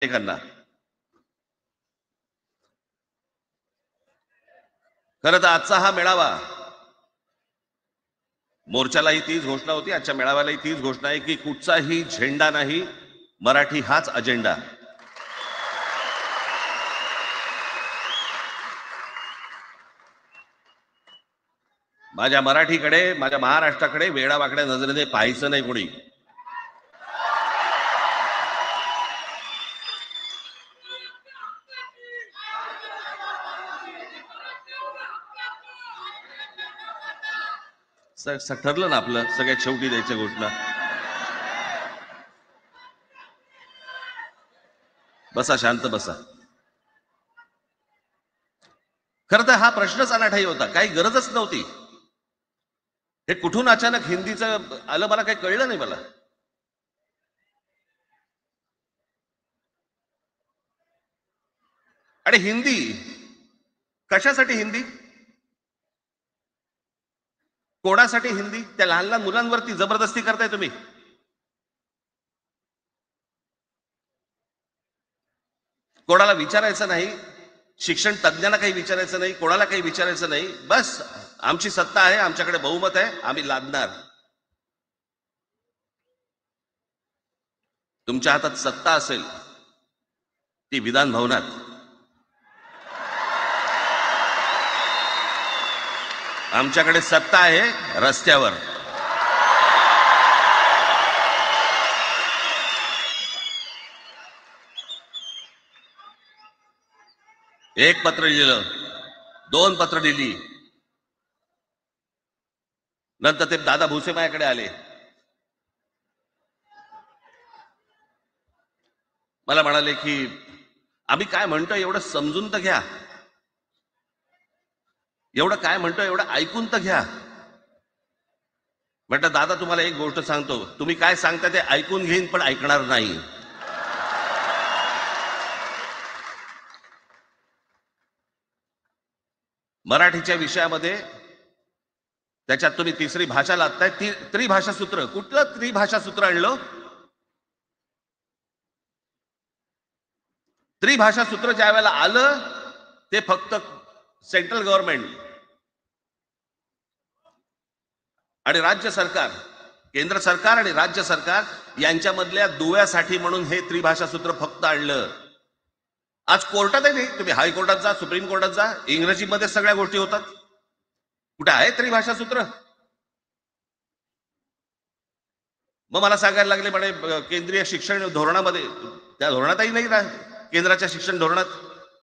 एकना खरं तर आजचा हा मेळावा मोर्चालाही तीच घोषणा होती, आजच्या मेळाव्यालाही तीच घोषणा आहे की कुठचाही झेंडा नाही, मराठी हाच अजेंडा. माझ्या मराठीकडे, माझ्या महाराष्ट्राकडे वेडावाकड्या नजरेने पाहायचं नाही कोणी. ठरलं ना आपलं सगळ्यात शेवटी द्यायच्या घोषणा. बसा, शांत बसा. खरं तर हा प्रश्नच अनाठाई होता, काही गरजच नव्हती. हे कुठून अचानक हिंदीचं आलं मला काही कळलं नाही मला. आणि हिंदी कशासाठी? हिंदी कोणासाठी? हिंदी त्या लहान लहान मुलांवरती जबरदस्ती करताय तुम्ही. कोणाला विचारायचं नाही, शिक्षण तज्ञांना काही विचारायचं नाही, कोणाला काही विचारायचं नाही. बस आमची सत्ता आहे, आमच्याकडे बहुमत आहे, आम्ही लादणार. तुमच्या हातात सत्ता असेल ती विधान भवनात, आमच्याकडे सत्ता आहे रस्त्यावर. एक पत्र लिहिलं, 2 पत्र लिहिली, नंतर ते दादा भुसे माझ्याकडे आले. मला म्हणाले की आम्ही काय म्हणतो एवढं समजून तर घ्या, एवढं काय म्हणतो एवढं ऐकून तर घ्या. म्हटलं दादा तुम्हाला एक गोष्ट सांगतो, तुम्ही काय सांगता ते ऐकून घेईन पण ऐकणार नाही. मराठीच्या विषयामध्ये त्याच्यात तुम्ही तिसरी भाषा लादताय. त्रिभाषा सूत्र, कुठलं त्रिभाषा सूत्र आणलं? त्रिभाषा सूत्र ज्या वेळेला आलं ते फक्त सेंट्रल गव्हर्नमेंट आणि राज्य सरकार, केंद्र सरकार आणि राज्य सरकार यांच्यामधल्या दुव्यासाठी म्हणून हे त्रिभाषा सूत्र फक्त आणलं. आज कोर्टात आहे, तुम्ही हायकोर्टात जा, सुप्रीम कोर्टात जा, इंग्रजीमध्ये सगळ्या गोष्टी होतात. कुठे आहे त्रिभाषा सूत्र? मग मला सांगायला लागले म्हणे केंद्रीय शिक्षण धोरणामध्ये, त्या धोरणातही नाही केंद्राच्या शिक्षण धोरणात